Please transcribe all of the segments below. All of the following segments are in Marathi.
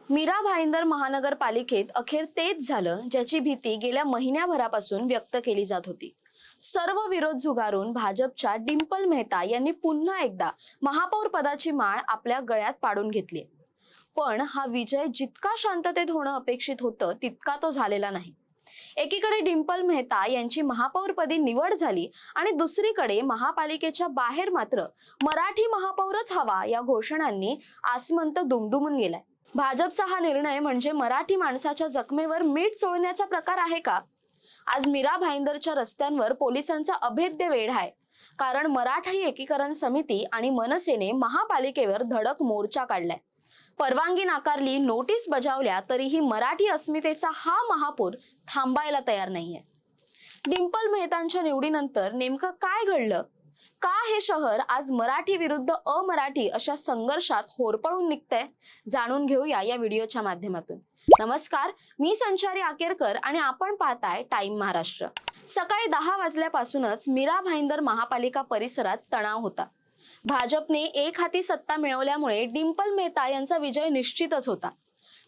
मीरा भाईंदर महानगरपालिकेत अखेर तेच झालं ज्याची भीती गेल्या महिन्याभरापासून व्यक्त केली जात होती। सर्व विरोध झुगारून भाजपच्या डिंपल मेहता यांनी पुन्हा एकदा महापौर पदाची माळ आपल्या गळ्यात पाडून घेतली। पण हा विजय जितका शांततेत होणं अपेक्षित होतं तितका तो झालेला नाही। एकीकडे डिंपल मेहता यांची महापौरपदी निवड झाली आणि दुसरीकडे महापालिकेच्या बाहेर मात्र मराठी महापौरच हवा या घोषणांनी आसमंत दुमदुमून गेलाय। भाजपचा हा निर्णय म्हणजे मराठी माणसाच्या जखमेवर मीठ चोळण्याचा प्रकार आहे का? आज मीरा भाईंदरच्या रस्त्यांवर पोलिसांचा अभेद्य वेढ आहे, कारण मराठी एकीकरण समिती आणि मनसेने महापालिकेवर धडक मोर्चा काढलाय। परवानगी नाकारली, नोटीस बजावल्या तरीही मराठी अस्मितेचा हा महापौर थांबायला तयार नाहीये। डिंपल मेहतांच्या निवडीनंतर नेमकं काय घडलं? का हे शहर आज मराठी विरुद्ध अमराठी अशा संघर्षात होरपळून निघतंय? जाणून घेऊया या व्हिडिओच्या माध्यमातून। नमस्कार, मी संचारी आकेरकर आणि आपण पाहताय टाइम महाराष्ट्र। सकाळी 10 वाजल्यापासूनच मीरा भाईंदर महापालिका परिसरात तणाव होता। भाजपने एक हाती सत्ता मिळवल्यामुळे डिंपल मेहता यांचा विजय निश्चितच होता।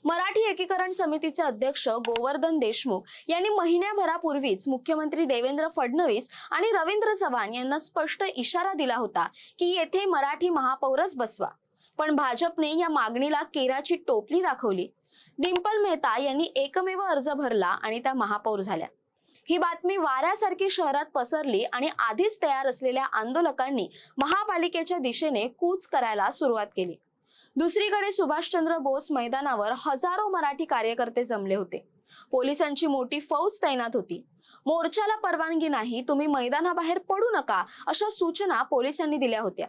मराठी एकीकरण समितीचे अध्यक्ष गोवर्धन देशमुख यांनी महिन्याभरापूर्वीच मुख्यमंत्री देवेंद्र फडणवीस आणि रवींद्र चव्हाण यांना स्पष्ट इशारा दिला होता की येथे मराठी महापौरच बसवा, पण भाजपने या मागणीला केराची टोपली दाखवली। डिंपल मेहता यांनी एकमेव अर्ज भरला आणि त्या महापौर झाल्या। ही बातमी वाऱ्यासारखी शहरात पसरली आणि आधीच तयार असलेल्या आंदोलकांनी महापालिकेच्या दिशेने कूच करायला सुरुवात केली। दुसरीकडे सुभाषचंद्र बोस मैदानावर हजारो मराठी कार्यकर्ते जमले होते। पोलिसांची मोठी फौज तैनात होती। मोर्चाला परवानगी नाही, तुम्ही मैदानाबाहेर पडू नका अशा सूचना पोलिसांनी दिल्या होत्या।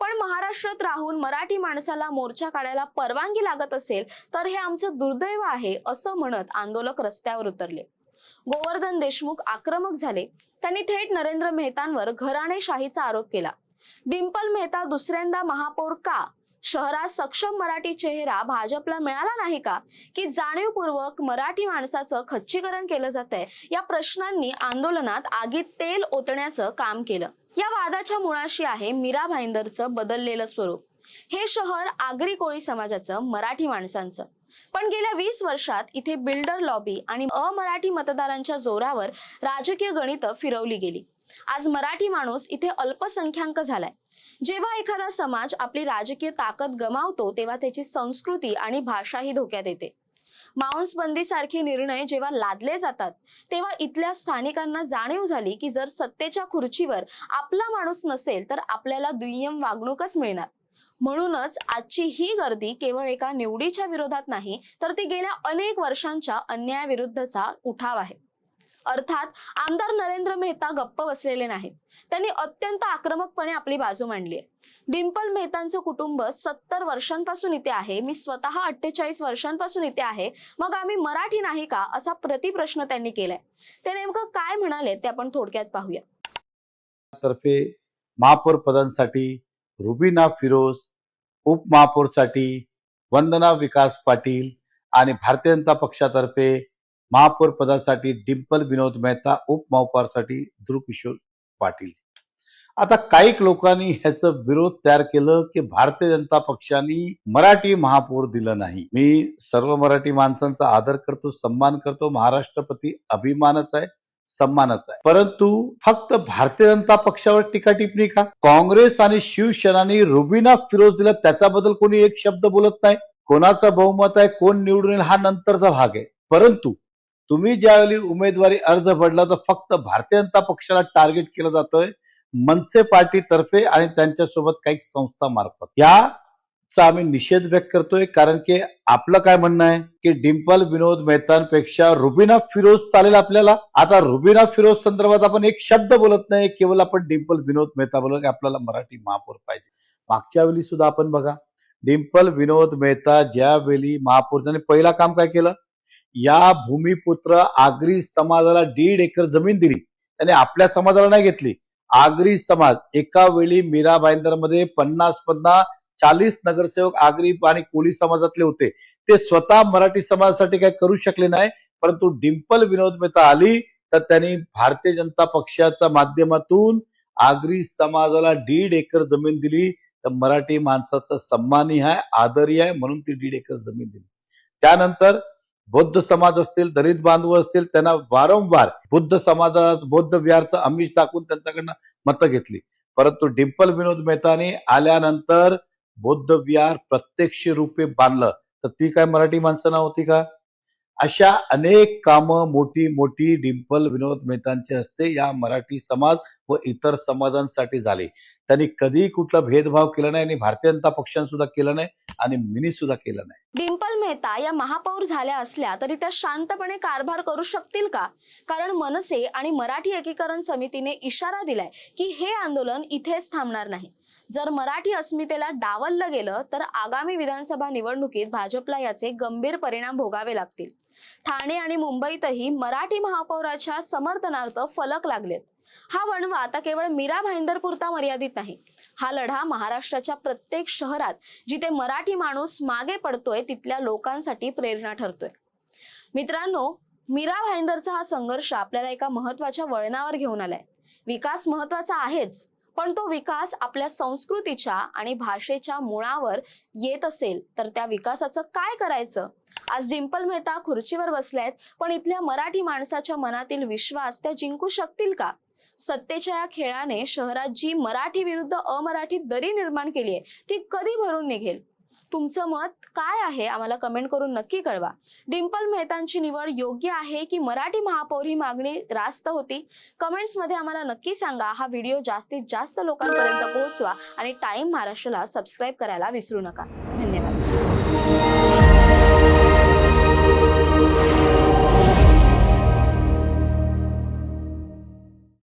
पण महाराष्ट्रात राहून मराठी माणसाला मोर्चा काढायला परवानगी लागत असेल तर हे आमचं दुर्दैव आहे असं म्हणत आंदोलक रस्त्यावर उतरले। गोवर्धन देशमुख आक्रमक झाले। त्यांनी थेट नरेंद्र मेहतांवर घराणेशाहीचा आरोप केला। डिंपल मेहता दुसऱ्यांदा महापौर का? शहरात सक्षम मराठी चेहरा भाजपला मिळाला नाही का? की जाणीवपूर्वक मराठी माणसाचं खच्चीकरण केलं जातंय? या प्रश्नांनी आंदोलनात आगीत तेल ओतण्याचं काम केलं। या वादाच्या मुळाशी आहे मीरा भाईंदरचं बदललेलं स्वरूप। हे शहर आगरी कोळी समाजाचं, मराठी माणसांचं, पण गेल्या 20 वर्षात इथे बिल्डर लॉबी आणि अमराठी मतदारांच्या जोरावर राजकीय गणितं फिरवली गेली। आज मराठी माणूस इथे अल्पसंख्याक झालाय। जेव्हा एखादा समाज आपली राजकीय ताकद गमावतो तेव्हा त्याची संस्कृती आणि भाषाही धोक्यात येते। मांसबंदी सारखे निर्णय जेव्हा लादले जातात तेव्हा इथल्या स्थानिकांना जाणीव झाली की जर सत्तेच्या खुर्चीवर आपला माणूस नसेल तर आपल्याला दुय्यम वागणूकच मिळणार। म्हणूनच आजची ही गर्दी केवळ एका निवडीच्या विरोधात नाही, तर ती गेल्या अनेक वर्षांच्या अन्यायाविरुद्धचा उठाव आहे। अर्थात आमदार नरेंद्र मेहता गप्प बसलेले नाहीत। त्यांनी अत्यंत आक्रमकपणे आपली बाजू मांडली आहे। डिंपल मेहतांचं कुटुंब 70 वर्षांपासून इथे आहे, मी स्वतः 48 वर्षांपासून इथे आहे, मग आम्ही मराठी नाही का असा प्रतिप्रश्न त्यांनी केलाय। ते नेमकं काय म्हणाले ते आपण थोडक्यात पाहूया। तर्फे महापौर पदांसाठी रुबीना फिरोज, उपमहापौरसाठी वंदना विकास पाटील आणि भारतीय जनता पक्षातर्फे महापौर पदासाठी डिंपल विनोद मेहता, उपमहापौरसाठी ध्रुव किशोर पाटील। आता काही लोकांनी ह्याचं विरोध तयार केलं की भारतीय जनता पक्षाने मराठी महापौर दिलं नाही। मी सर्व मराठी माणसांचा आदर करतो, सन्मान करतो, महाराष्ट्रप्रती अभिमानच आहे, सन्मानच आहे, परंतु फक्त भारतीय जनता पक्षावर टीका टिप्पणी का? काँग्रेस आणि शिवसेनाने रुबीना फिरोज दिला त्याच्याबद्दल कोणी एक शब्द बोलत नाही। कोणाचं बहुमत आहे, कोण निवडून येईल हा नंतरचा भाग आहे, परंतु तुम्ही ज्यावेळी उमेदवारी अर्ज भरला तर फक्त भारतीय जनता पक्षाला टार्गेट केलं जातोय मनसे पार्टी तर्फे आणि त्यांच्यासोबत काही संस्था मार्फत। याचा आम्ही निषेध व्यक्त करतोय, कारण की आपलं काय म्हणणं आहे की डिंपल विनोद मेहतांपेक्षा रुबीना फिरोज चालेल आपल्याला। आता रुबीना फिरोज संदर्भात आपण एक शब्द बोलत नाही, केवळ आपण डिंपल विनोद मेहता बोलतो की आपल्याला मराठी महापौर पाहिजे। मागच्या वेळी सुद्धा आपण बघा, डिंपल विनोद मेहता ज्यावेळी महापौर झाले पहिला काम काय केलं, या भूमिपुत्र आगरी समाजाला 1.5 एकर जमीन दिली। त्याने आपल्या समाजाला नाही घेतली। आगरी समाज एका वेळी मीरा भाईंदर मध्ये 50-40 नगरसेवक आगरी आणि कोळी समाजातले होते। ते स्वतः मराठी समाजासाठी काही करू शकले नाही, परंतु डिंपल विनोद मेहता आली तर त्यांनी भारतीय जनता पक्षाच्या माध्यमातून आगरी समाजाला 1.5 एकर जमीन दिली। तर मराठी माणसाचा सन्मानही आहे, आदरही आहे, म्हणून ती 1.5 एकर जमीन दिली। त्यानंतर बौद्ध समाज असतील, दलित बांधव असतील, त्यांना वारंवार बुद्ध समाजात बौद्ध विहारचं आमिष दाखवून त्यांच्याकडनं मतं घेतली. परंतु डिंपल विनोद मेहताने आल्यानंतर बौद्ध विहार प्रत्यक्ष रूपे बांधलं. तर ती काय मराठी माणसं नव्हती का? अशा अनेक कामं मोठी मोठी डिंपल विनोद मेहतांच्या हस्ते या मराठी समाज व इतर समाजांसाठी झाले. त्यांनी कधी कुठला भेदभाव केला नाही आणि भारतीय जनता पक्षाने सुद्धा केलं नाही आणि मिनी सुद्धा केलं नाही. डिंपल मेहता या महापौर झाल्या असल्या तरी त्या शांतपणे कारभार करू शकतील का? कारण मनसे आणि मराठी एकीकरण समितीने इशारा दिलाय की हे आंदोलन इथेच थांबणार नाही. जर मराठी अस्मितेला डावललं गेलं तर आगामी विधानसभा निवडणुकीत भाजपला याचे गंभीर परिणाम भोगावे लागतील. ठाणे आणि मुंबईतही मराठी महापौराच्या समर्थनार्थ फलक लागलेत. हा वणवा आता केवळ मीरा भाईंदर पुरता मर्यादित नाही. हा लढा महाराष्ट्राच्या प्रत्येक शहरात जिथे मराठी माणूस मागे पडतोय तिथल्या लोकांसाठी प्रेरणा ठरतोय. मित्रांनो, मीरा भाईंदरचा हा संघर्ष आपल्याला एका महत्वाच्या वळणावर घेऊन आलाय. विकास महत्वाचा आहेच, पण तो विकास आपल्या संस्कृतीच्या आणि भाषेच्या मुळावर येत असेल तर त्या विकासाचं काय करायचं? आज डिंपल मेहता खुर्चीवर बसल्यात, पण इथल्या मराठी माणसाच्या मनातील विश्वास त्या जिंकू शकतील का? सत्तेच्या या खेळाने शहरात जी मराठी विरुद्ध अमराठी दरी निर्माण केली आहे ती कधी भरून निघेल? तुमचं मत काय आहे आम्हाला कमेंट करून नक्की कळवा. डिंपल मेहतांची निवड योग्य आहे की मराठी महापौर ही मागणी रास्त होती? कमेंट्स मध्ये आम्हाला नक्की सांगा. हा व्हिडिओ जास्तीत जास्त लोकांपर्यंत पोहोचवा आणि टाइम महाराष्ट्राला सबस्क्राईब करायला विसरू नका.